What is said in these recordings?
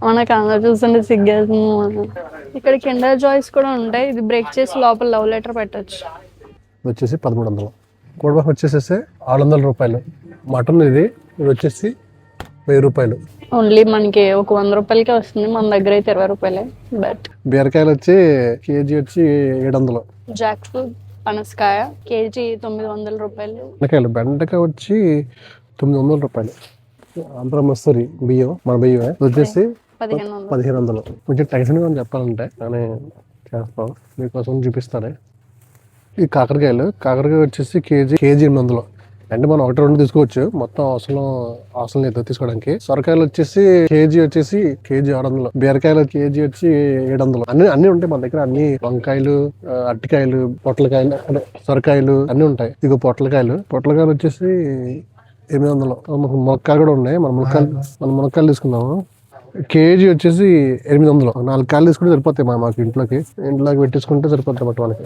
మనకు అందరూ చూస్తుంటే సిగ్గేస్తుంది. ఇక్కడ కిండర్ జాయ్స్ కూడా ఉంటాయి. ఇది బ్రేక్ చేసి లోపల లవ్ లెటర్ పెట్టచ్చు. వచ్చేసి 1300. కోడిబాఫ్ వచ్చేసేసి 600 రూపాయలు. మటన్ ఇది వచ్చేసి 1000 రూపాయలు. ఓన్లీ మనకి ఒక 100 రూపాయలకే వస్తుంది. మన దగ్గర అయితే 20 రూపాయలే. బట్ బీరకాయలు వచ్చి కేజీ వచ్చి 700. జాక్ ఫ్రూట్ పనసకాయ కేజీ 900 రూపాయలు. బెండకాయ వచ్చి 900 రూపాయలు. ఆంధ్ర మస్తూరి బియ్యం, మన బియ్యమే వచ్చేసి 1500. కొంచెం టెన్షన్ అని చెప్పాలంటే కానీ చేస్తాం, మీకోసం చూపిస్తానే. ఈ కాకరకాయ వచ్చేసి కేజీ 800. అంటే మనం 1-2 తీసుకోవచ్చు, మొత్తం అవసరం లేదు తీసుకోవడానికి. సొరకాయలు వచ్చేసి కేజీ 600. బీరకాయలు కేజీ వచ్చి 700. అన్ని ఉంటాయి మన దగ్గర. అన్ని వంకాయలు, అరటికాయలు, పొట్లకాయలు, అంటే సొరకాయలు అన్ని ఉంటాయి. ఇక పొట్లకాయలు వచ్చేసి 800. మునక్కాయలు కూడా ఉన్నాయి. మన మునక్కాయలు తీసుకుందాము. కేజీ వచ్చేసి 800. 4 కాయలు తీసుకుంటే సరిపోతాయి మాకు. ఇంట్లోకి పెట్టేసుకుంటే సరిపోతాయి బట్ వాళ్ళకి.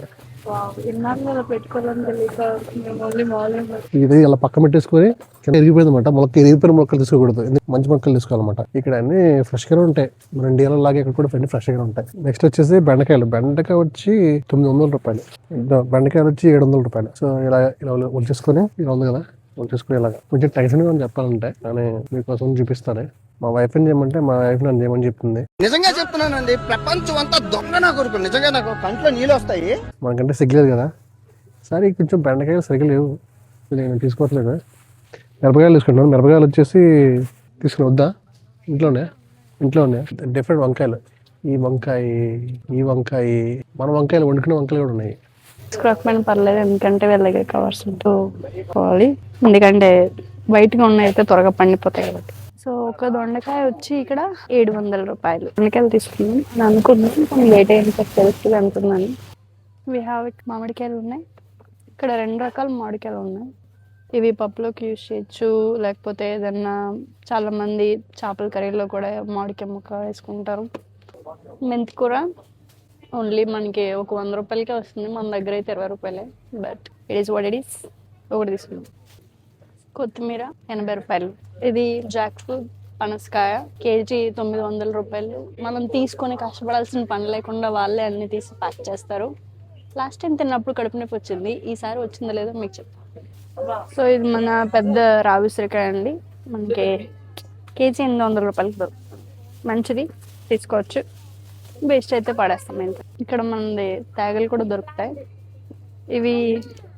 ఇది ఇలా పక్క పెట్టేసుకొని ఎరిగిపోయింది అనమాట. ఎరిగిపోయిన మొక్కలు తీసుకోకూడదు, మంచి మొక్కలు తీసుకోవాలన్నమాట. ఇక్కడ అన్ని ఫ్రెష్ గా ఉంటాయి. మన ఇండియాలో లాగా ఇక్కడ కూడా ఫ్రెష్ గా ఉంటాయి. నెక్స్ట్ వచ్చేసి బెండకాయ వచ్చి 900 రూపాయలు. బెండకాయలు వచ్చి 700 రూపాయలు. సో ఇలా వచ్చేసుకొని ఇలా ఉంది కదా, వచ్చేసుకుని ఇలాగా. కొంచెం టెన్షన్ అని చెప్పాలంటే కానీ మీకోసం చూపిస్తానే. మా వైఫ్ ని చేయమంటే మా వైఫ్ నన్ను చేయమని చెప్తుంది. నిజంగా చెప్తున్నానండి, ప్రపంచం అంతా దొంగ నా కొడుకు. నిజంగా నాకు కంట్లో నీళ్ళు వస్తాయి. మనకంటే సిగ్గులేదు కదా. సరే కొంచెం బెండకాయలు సరిగ్గా లేవు, నేను తీసుకోవట్లేదు. మిరపకాయలు తీసుకుంటాను. మిరపకాయలు వచ్చేసి తీసుకుని వద్దా, ఇంట్లోనే డిఫరెంట్ వంకాయలు. ఈ వంకాయ మన వంకాయలు వండుకునే వంకాయలు కూడా ఉన్నాయి. తీసుకోకపోయినా పర్లేదు, ఎందుకంటే వీళ్ళ దగ్గర కవర్స్ పోవాలి. ఎందుకంటే బయటగా ఉన్నాయి అయితే త్వరగా పండిపోతాయి కాబట్టి. సో ఒక దొండకాయ వచ్చి ఇక్కడ 700 రూపాయలు. దొండకాయలు తీసుకున్నాం అనుకున్నాం, లేట్ అయింది తెలుస్తుంది అనుకున్నాను. మామిడికాయలు ఉన్నాయి ఇక్కడ. 2 రకాల మామిడికాయలు ఉన్నాయి. ఇవి పప్పులోకి యూజ్ చేయొచ్చు, లేకపోతే ఏదన్నా చాలా మంది చేపల కర్రీలో కూడా మామిడికాయ ముక్క వేసుకుంటారు. మెంతికూర ఓన్లీ మనకి ఒక 100 రూపాయలకే వస్తుంది. మన దగ్గర అయితే 20 రూపాయలే. But it is what it is. ఒకటి తీసుకున్నాం. కొత్తిమీర 80 రూపాయలు. ఇది జాక్ ఫ్రూట్ పనసకాయ కేజీ 900 రూపాయలు. మనం తీసుకొని కష్టపడాల్సిన పని లేకుండా వాళ్ళే అన్ని తీసి ప్యాక్ చేస్తారు. లాస్ట్ టైం తిన్నప్పుడు కడుపు నొప్పి వచ్చింది, ఈసారి వచ్చిందో లేదో మీకు చెప్తాను. సో ఇది మన పెద్ద రావిసరికాయ అండి. మనకి కేజీ 800 రూపాయలకి దొరుకుతుంది. మంచిది, తీసుకోవచ్చు. వేస్ట్ అయితే పడేస్తాం. ఇక్కడ మనది తేగలు కూడా దొరుకుతాయి. ఇవి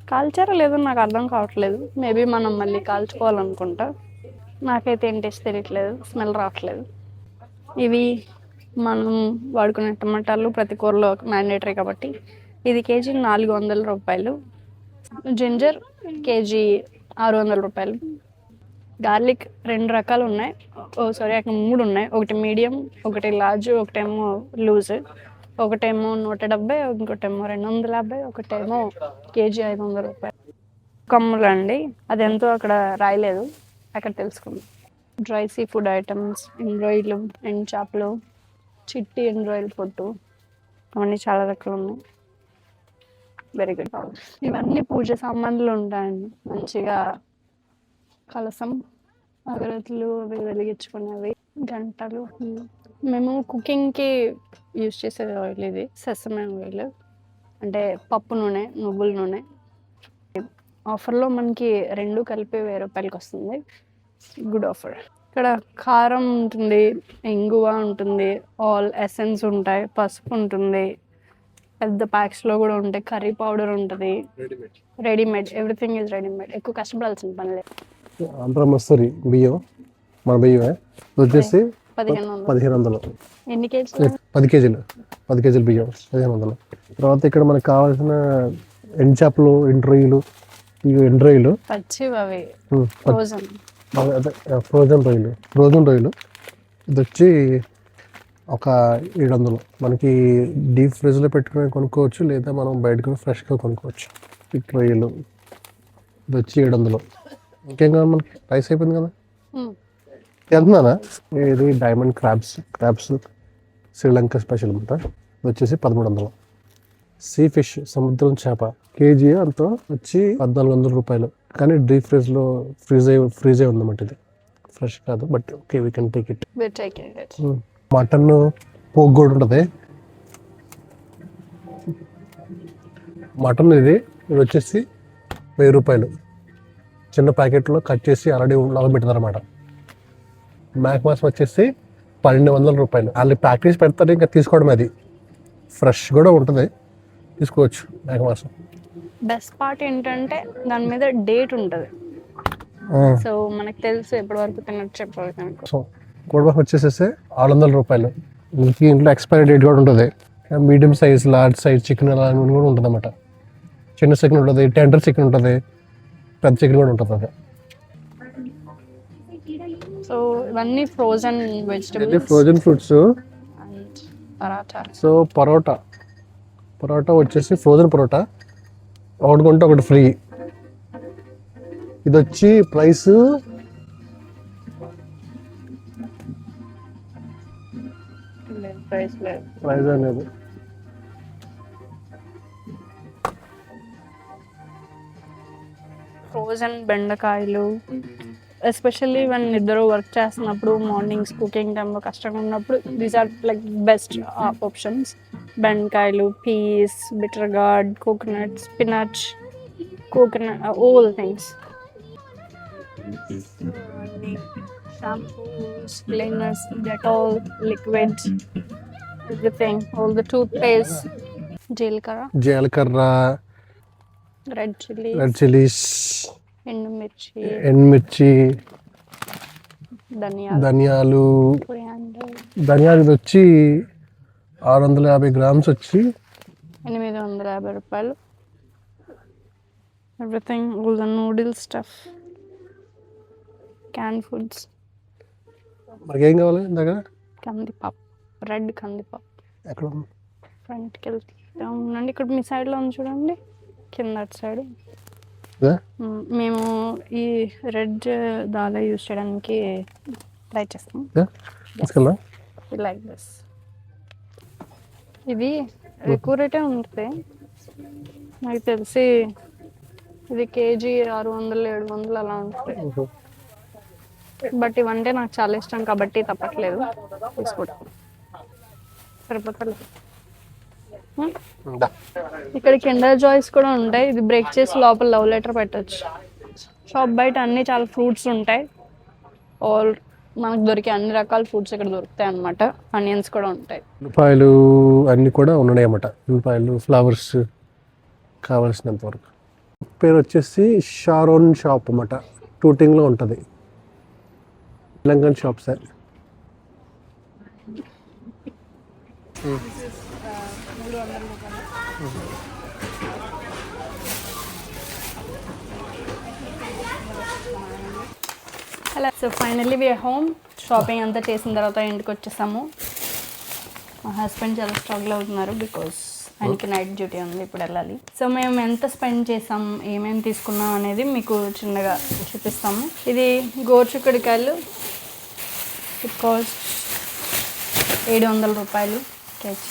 కాల్చారో లేదో నాకు అర్థం కావట్లేదు. మేబీ మనం మళ్ళీ కాల్చుకోవాలనుకుంటా. నాకైతే ఏం టేస్ట్ తెలియట్లేదు, స్మెల్ రావట్లేదు. ఇవి మనం వాడుకునే టమాటాలు ప్రతి కూరలో మ్యాండేటరీ కాబట్టి. ఇది కేజీ 400 రూపాయలు. జింజర్ కేజీ 600 రూపాయలు. గార్లిక్ 2 రకాలు ఉన్నాయి. అక్కడ 3 ఉన్నాయి. ఒకటి మీడియం, ఒకటి లార్జ్, ఒకటేమో లూజ్. ఒకటేమో 170, ఇంకోటేమో 250, ఒకటేమో కేజీ 500 రూపాయలు. కమ్ములు అండి, అది ఎంతో అక్కడ రాయలేదు, అక్కడ తెలుసుకుందాం. డ్రై సీ ఫుడ్ ఐటమ్స్, ఎండ్రాయిలు, ఎండ్ చేపలు, చిట్టి ఎండ్రాయిల్ పొట్టు, అవన్నీ చాలా రకాలు ఉన్నాయి. Very good. ఇవన్నీ పూజ సామాన్లు ఉంటాయండి. మంచిగా కలసం, అగరత్తులు అవి వెలిగించుకునేవి, గంటలు. మేము కుకింగ్కి యూజ్ చేసే ఆయిల్ ఇది సెసమే ఆయిల్, అంటే పప్పు నూనె, నువ్వుల నూనె. ఆఫర్లో మనకి 2 కలిపి 1000 రూపాయలకి వస్తుంది. Good offer. ఇక్కడ కారం ఉంటుంది, ఇంగువ ఉంటుంది, ఆల్ ఎసెన్స్ ఉంటాయి, పసుపు ఉంటుంది, పెద్ద ప్యాక్స్లో కూడా ఉంటాయి, కర్రీ పౌడర్ ఉంటుంది. Readymade, everything is readymade. ఎక్కువ కష్టపడాల్సిన పని లేదు. ఆంధ్ర మస్తూరి బియ్యం, మన బియ్యమే వచ్చేసి 1500. ఎన్ని కేజీలు? 10 కేజీలు. 10 కేజీలు బియ్యం 1500. తర్వాత ఇక్కడ మనకు కావాల్సిన ఎండు చేపలు, ఎండ్రాయిలు పచ్చివి, ఫ్రోజన్ రొయ్యలు. ఇది వచ్చి ఒక 700. మనకి డీప్ ఫ్రిడ్జ్లో పెట్టుకుని కొనుక్కోవచ్చు, లేదా మనం బయటకు ఫ్రెష్గా కొనుక్కోవచ్చు. పిక్ రొయ్యలు ఇది వచ్చి 700. ఇంకేం కావాలి మనకి? రైస్ అయిపోయింది కదా, వెళ్తున్నానా? ఇది డైమండ్ క్రాబ్స్ శ్రీలంక స్పెషల్ అంట. ఇది వచ్చేసి 1300. సీ ఫిష్, సముద్రం చేప కేజీ అంతా వచ్చి 1400 రూపాయలు. కానీ డీప్ ఫ్రీజ్ అయి ఉందన్నమాట. ఇది ఫ్రెష్ కాదు, but okay, we can take it. Mutton poke కూడా ఉంటుంది. మటన్ ఇది వచ్చేసి 1000 రూపాయలు. చిన్న ప్యాకెట్లో కట్ చేసి ఆల్రెడీ లాగా పెట్టినారు అనమాట. మ్యాక్ మాసం వచ్చేసి 1200 రూపాయలు. వాళ్ళు ప్యాక్ చేసి పెడతారు, ఇంకా తీసుకోవడం. అది ఫ్రెష్ కూడా ఉంటుంది, తీసుకోవచ్చు మ్యాక్ మాసం. బెస్ట్ పార్ట్ ఏంటంటే దాని మీద డేట్ ఉంటుంది. సో మనకు తెలుసు ఎప్పటి వరకు తినట్టు చెప్పాలి కనుక. సో కోడిమాసం వచ్చేసేసి 600 రూపాయలు. మీకు ఇంట్లో ఎక్స్పైరీ డేట్ కూడా ఉంటుంది. Medium size, large size chicken అలా కూడా ఉంటుంది అన్నమాట. చిన్న చికెన్ ఉంటుంది, టెండర్ చికెన్ ఉంటుంది, పెద్ద చికెన్ కూడా ఉంటుంది. అది సో ఇవన్నీ frozen vegetables frozen fruits. And paratha. So parotta వచ్చేసి ఫ్రోజన్ పరోటా ఒకటి కొంటే ఒకటి ఫ్రీ. ఇది వచ్చి ప్రైస్ ప్రైస్ అనేది ఫ్రోజన్ బెండకాయలు, ఎస్పెషల్లీ వన్ ఇద్దరు వర్క్ చేస్తున్నప్పుడు మార్నింగ్స్ కుకింగ్ టైంలో కష్టంగా ఉన్నప్పుడు these are like best options. బెండకాయలు, peas, bitter gourd, coconut, spinach, coconut, all things. Shampoos, cleaners, Dettol, liquids, everything, all the toothpaste, జీలకర్ర, రెడ్ చిల్లీస్, ఎండుమిర్చి, ధనియాలు. ధనియాలు వచ్చి 650 గ్రామ్స్ వచ్చి 850 రూపాయలు. Everything, all the noodles stuff, can foods. మనకేం కావాలి దగ్గర? కందిపప్పు, రెడ్ కందిపప్పు. ఎక్కడ ఫ్రంట్కి వెళ్తే ఉండండి, ఇక్కడ మీ సైడ్లో ఉంది చూడండి, కింద అటు సైడ్. మేము ఈ రెడ్ దాల్ యూజ్ చేయడానికి ట్రై చేస్తాం. Like this. ఇది ఎక్కువ రేటే ఉంటుంది నాకు తెలిసి. ఇది కేజీ 600-700 అలా ఉంటుంది. బట్ ఇవంటే నాకు చాలా ఇష్టం కాబట్టి తప్పట్లేదు, తీసుకుంటాం. సరిపోతలేదు. ఇక్కడ కిండర్ జాయ్స్ కూడా ఉంటాయి. ఇది బ్రేక్ చేసి లోపల లవ్ లెటర్ పెట్టచ్చు. షాప్ బయట అన్ని చాలా ఫ్రూట్స్ ఉంటాయి. ఆల్ మనకు దొరికే అన్ని రకాల ఫ్రూట్స్ ఇక్కడ దొరుకుతాయి అన్నమాట. ఆనియన్స్ కూడా ఉంటాయి. ఉల్లిపాయలు అన్నీ కూడా ఉన్నాయి అన్నమాట. ఉల్లిపాయలు, ఫ్లవర్స్ కావాల్సినంత వరకు. పేరు వచ్చేసి షారోన్ షాప్ అన్నమాట. టూటింగ్లో ఉంటుంది. తెలంగాణ షాప్స్. అలా. So finally we are home. Shopping అంతా చేసిన తర్వాత ఇంటికి వచ్చేసాము. మా హస్బెండ్ చాలా స్ట్రగుల్ అవుతున్నారు బికాస్ ఆయనకి నైట్ డ్యూటీ ఉంది, ఇప్పుడు వెళ్ళాలి. సో మేము ఎంత స్పెండ్ చేసాం, ఏమేమి తీసుకున్నాం అనేది మీకు చిన్నగా చూపిస్తాము. ఇది గోరుచిక్కుడుకాయలు, ఇట్ కాస్ట్ 700 రూపాయలు కేజీ.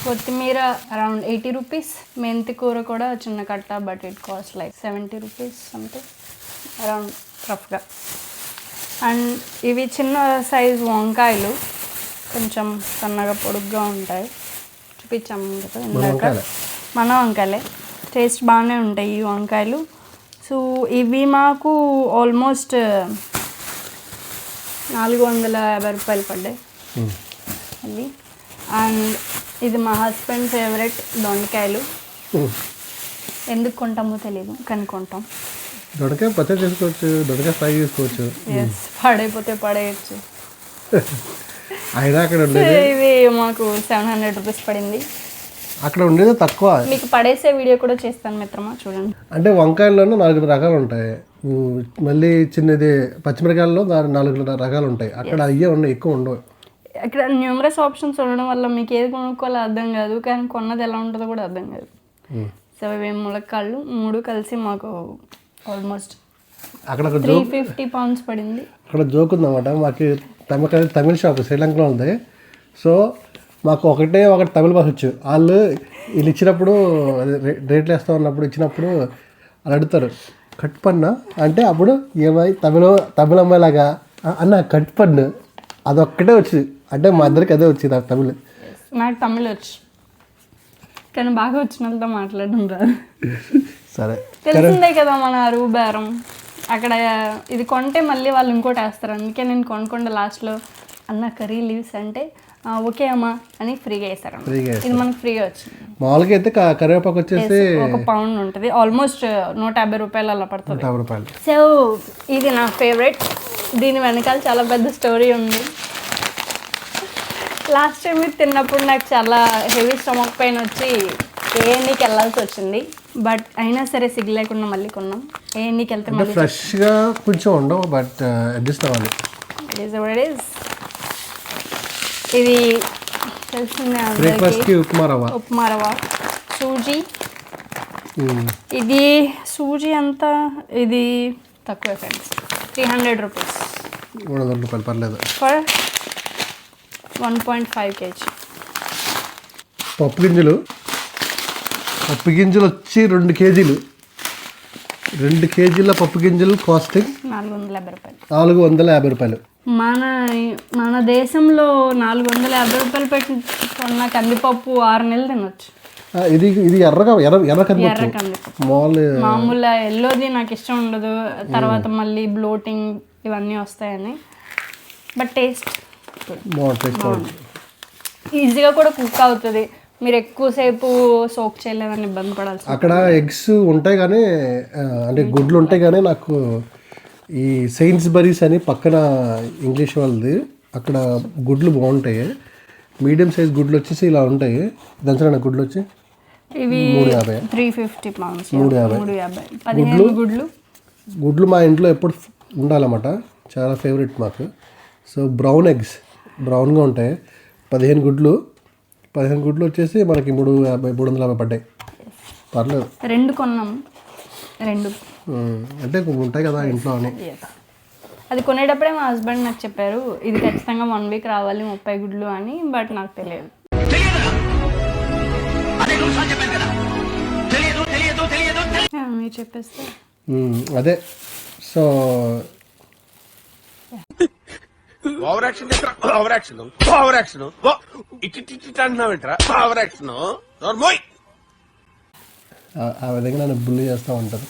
కొత్తిమీర అరౌండ్ 80 రూపీస్. మెంతి కూర కూడా చిన్న కట్ట, but it cost like 70 rupees something around రఫ్గా. అండ్ ఇవి చిన్న సైజ్ వంకాయలు, కొంచెం సన్నగా పొడుగ్గా ఉంటాయి. చూపించాము కదా ఇందాక, మన వంకాయలే. టేస్ట్ బాగానే ఉంటాయి ఈ వంకాయలు. సో ఇవి మాకు ఆల్మోస్ట్ 450 రూపాయలు పడ్డాయి అవి. అండ్ ఇది మా హస్బెండ్ ఫేవరెట్ దొండకాయలు. ఎందుకు కొంటామో తెలియదు కానీ కొంటాం. దొండకాయ పచ్చడి చేసుకోవచ్చు, దొండకాయ ఫ్రై చేసుకోవచ్చు. ఎస్, పాడైపోతే పడేయచ్చు. అయినా అక్కడ ఇది మాకు 700 రూపీస్ పడింది. అక్కడ ఉండేది తక్కువ. మీకు పడేసే వీడియో కూడా చేస్తాను మిత్రమా, చూడండి. అంటే వంకాయల్లోనూ 4 రకాలు ఉంటాయి. మళ్ళీ చిన్నది పచ్చిమిరకాయల్లో 4 రకాలు ఉంటాయి. అక్కడ అయ్యే ఉన్నాయి, ఎక్కువ ఉండవు. ఇక్కడ న్యూమరస్ ఆప్షన్స్ ఉండడం వల్ల మీకు ఏది కొనుక్కోవాలో అర్థం కాదు, కానీ కొన్నది ఎలా ఉంటుందో కూడా అర్థం కాదు. సో ఇవి ములక్కాళ్ళు 3 కలిసి మాకు ఆల్మోస్ట్ అక్కడ 350 pounds పడింది. అక్కడ జోక్ ఉందన్నమాట. మాకు తమిళ షాప్ శ్రీలంకలో ఉంది. సో మాకు ఒకటి తమిళ భాష వచ్చు. వీళ్ళు ఇచ్చినప్పుడు రేట్లు వేస్తూ ఉన్నప్పుడు ఇచ్చినప్పుడు వాళ్ళు అడుగుతారు కట్ పన్ను అంటే, అప్పుడు ఏమై తమిళ అమ్మాయిలాగా అన్న కట్ పన్ను అదొక్కటే వచ్చి అంటే మా ఇద్దరికి అదే వచ్చింది ఆ తమిళ్. నాకు తమిళ్ వచ్చు, కానీ బాగా వచ్చిన వాళ్ళతో మాట్లాడడం రాదు. సరే తెలిసిందే కదా మన అరువు బేరం. అక్కడ ఇది కొంటే మళ్ళీ వాళ్ళు ఇంకోటి వేస్తారు, అందుకే నేను కొనకుండా లాస్ట్లో అన్న కర్రీ లీవ్స్ అంటే ఓకే అమ్మా అని ఫ్రీగా వేస్తారు. ఇది మనకు ఫ్రీగా వచ్చింది. మామూలుగా అయితే కరివేపాకు వచ్చేసి ఒక పౌండ్ ఉంటుంది, ఆల్మోస్ట్ 150 రూపాయలు అలా పడుతుంది. 150 రూపాయలు. సో ఇది నా ఫేవరెట్. దీని వెనకాల చాలా పెద్ద స్టోరీ ఉంది. లాస్ట్ టైం ఇది తిన్నప్పుడు నాకు చాలా హెవీ స్టమక్ పెయిన్ వచ్చి ఏఎన్ఈకి వెళ్ళాల్సి వచ్చింది. బట్ అయినా సరే సిగ్గు లేకుండా మళ్ళీ కొన్నాం. ఏఎన్ఈకి వెళ్తే మళ్ళీ ఫ్రెష్గా కొంచెం ఉండవు, బట్ అడ్జస్ట్ అవ్వాలి. ఇది తెలిసిందే బ్రేక్ఫాస్ట్కి ఉప్మా రవ్వ, సూజీ. ఇది సూజీ అంతా ఇది తక్కువ ఫ్రెండ్స్, 300 రూపీస్, 300 రూపాయలు పర్లేదు ఫర్ 1.5 kg. పప్పు గింజలు వచ్చి 2 కేజీలు. 2 కేజీల పప్పు గింజలు కాస్టింగ్ 450 రూపాయలు. 450 రూపాయలు. మన దేశంలో 450 రూపాయలు పెట్టి కొన్న కందిపప్పు 6 నెలలు తినొచ్చు. ఇది ఎర్ర కందిపప్పు. మామూలు ఎల్లోది నాకు ఇష్టం ఉండదు, తర్వాత మళ్ళీ బ్లోటింగ్ ఇవన్నీ వస్తాయని. బట్ టేస్ట్ ఈజీగా కూడా కుక్ అవుతుంది. మీరు ఎక్కువసేపు సోక్ చేయలేదని ఇబ్బంది పడాల్సి. అక్కడ ఎగ్స్ ఉంటాయి కానీ, అంటే గుడ్లు ఉంటాయి కానీ, నాకు ఈ సెయిన్స్బరీస్ అని పక్కన ఇంగ్లీష్ వాళ్ళది, అక్కడ గుడ్లు బాగుంటాయి. మీడియం సైజ్ గుడ్లు వచ్చేసి ఇలా ఉంటాయి. దంచడానికి గుడ్లు వచ్చి ఇవి 350 pounds. 350 గుడ్లు మా ఇంట్లో ఎప్పుడు ఉండాలన్నమాట, చాలా ఫేవరెట్ మాకు. సో బ్రౌన్ ఎగ్స్ బ్రౌన్గా ఉంటాయి. 15 గుడ్లు వచ్చేసి మనకి 350 పడ్డాయి. పర్లేదు. 2 కొన్నాం. 2 అంటే ఉంటాయి కదా ఇంట్లో అని. అది కొనేటప్పుడే మా హస్బెండ్ నాకు చెప్పారు, ఇది ఖచ్చితంగా 1 వీక్ రావాలి 30 గుడ్లు అని. బట్ నాకు తెలియదు. మీరు చెప్పేస్తే అదే. సో ఆ విధంగా నన్ను బుల్లి చేస్తూ ఉంటారు.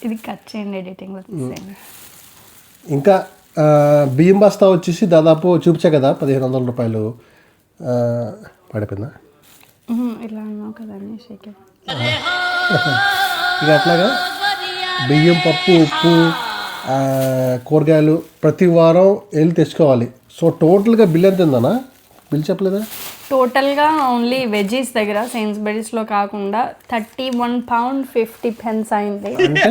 ఇది కట్ చేయండి ఎడిటింగ్. ఇంకా బియ్యం బస్తా వచ్చేసి దాదాపు చూపించా కదా 1500 రూపాయలు పడిపోయిందా? ఇలా అన్నావు కదండి. ఇక అట్లాగా బియ్యం, పప్పు, ఉప్పు, కూరగాయలు ప్రతి వారం వెళ్ళి తెచ్చుకోవాలి. సో టోటల్గా బిల్ ఎంత ఉందన్నా? బిల్ చెప్పలేదా? టోటల్గా ఓన్లీ వెజీస్ దగ్గర సెయిన్స్బరీస్లో కాకుండా 31 pounds 50 అయింది. అంటే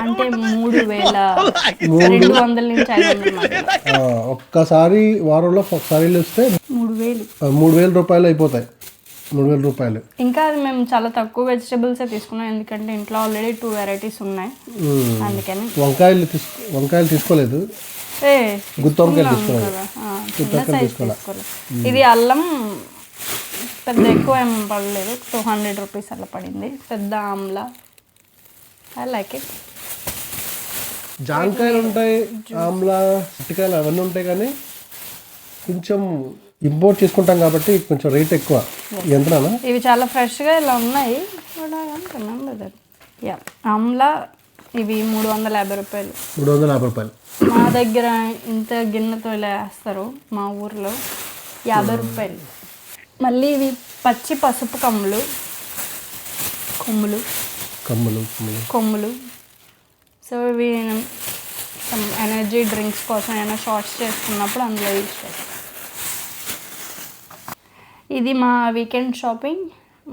3200 నుంచి 500. ఒక్కసారి వారంలో ఒకసారి వస్తే 3000 రూపాయలు అయిపోతాయి. 3000 రూపాయలు. ఇంకా అది మేము చాలా తక్కువ వెజిటబుల్సే తీసుకున్నాం, ఎందుకంటే ఇంట్లో ఆల్రెడీ 2 varieties ఉన్నాయి. అందుకని వంకాయలు తీసుకోలేదు, గుత్తొంకాయలు తీసుకోలేదు. ఇది అల్లం పెద్ద ఎక్కువ ఏం పడలేదు, 200 రూపీస్ అలా పడింది. పెద్ద ఆమ్లా, ఐ లైక్ ఇట్. జాంకాయలు ఉంటాయి, ఆమ్లా, అరటికాయలు అవన్నీ ఉంటాయి, కానీ కొంచెం ఇంపోర్ట్ చేసుకుంటాం కాబట్టి కొంచెం రేట్ ఎక్కువ. ఎంతనా? ఇవి చాలా ఫ్రెష్గా ఇలా ఉన్నాయి. ఆమ్లా ఇవి 350 రూపాయలు. 350 రూపాయలు. మా దగ్గర ఇంత గిన్నెతో ఇలా వేస్తారు మా ఊర్లో, 50 రూపాయలు. మళ్ళీ ఇవి పచ్చి పసుపు కొమ్ములు. సో ఇవి ఎనర్జీ డ్రింక్స్ కోసం ఏమైనా షార్ట్స్ చేసుకున్నప్పుడు అందులో యూజ్ చేస్తాం. ఇది మా వీకెండ్ షాపింగ్.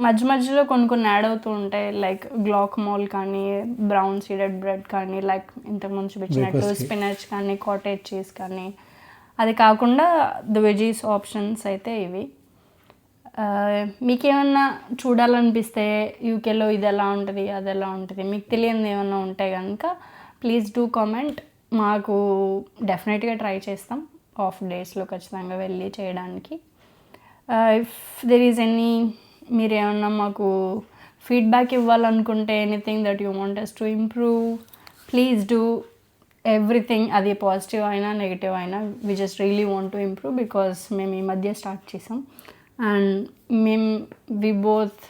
మధ్యలో కొన్ని యాడ్ అవుతూ ఉంటాయి, లైక్ గ్లాక్మోల్ కానీ, బ్రౌన్ సీడెడ్ బ్రెడ్ కానీ, లైక్ ఇంతకుముందు చూపించినట్టు స్పినచ్ కానీ, కాటేజ్ చీజ్ కానీ. అది కాకుండా ద వెజీస్ ఆప్షన్స్ అయితే ఇవి. మీకేమన్నా చూడాలనిపిస్తే యూకేలో ఇది ఎలా ఉంటుంది, అది ఎలా ఉంటుంది, మీకు తెలియనిది ఏమన్నా ఉంటే కనుక ప్లీజ్ డూ కామెంట్. మాకు డెఫినెట్గా ట్రై చేస్తాం ఆఫ్ డేస్లో ఖచ్చితంగా వెళ్ళి చేయడానికి. ఇఫ్ దెర్ ఈజ్ ఎనీ, మీరు ఏమన్నా మాకు ఫీడ్బ్యాక్ ఇవ్వాలనుకుంటే, anything that you want us to improve, please do. Everything, అది పాజిటివ్ అయినా నెగిటివ్ అయినా we just really want to improve because మేము ఈ మధ్య స్టార్ట్ చేసాం. And we both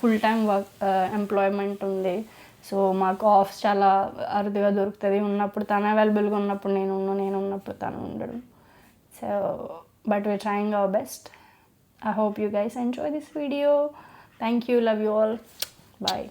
full time work employment ఉంది. సో మాకు ఆఫ్స్ చాలా అరుదుగా దొరుకుతుంది. ఉన్నప్పుడు తను అవైలబుల్గా ఉన్నప్పుడు నేను ఉన్నప్పుడు తను ఉండడం. So but we are trying our best. I hope you guys enjoy this video. Thank you. Love you all. Bye.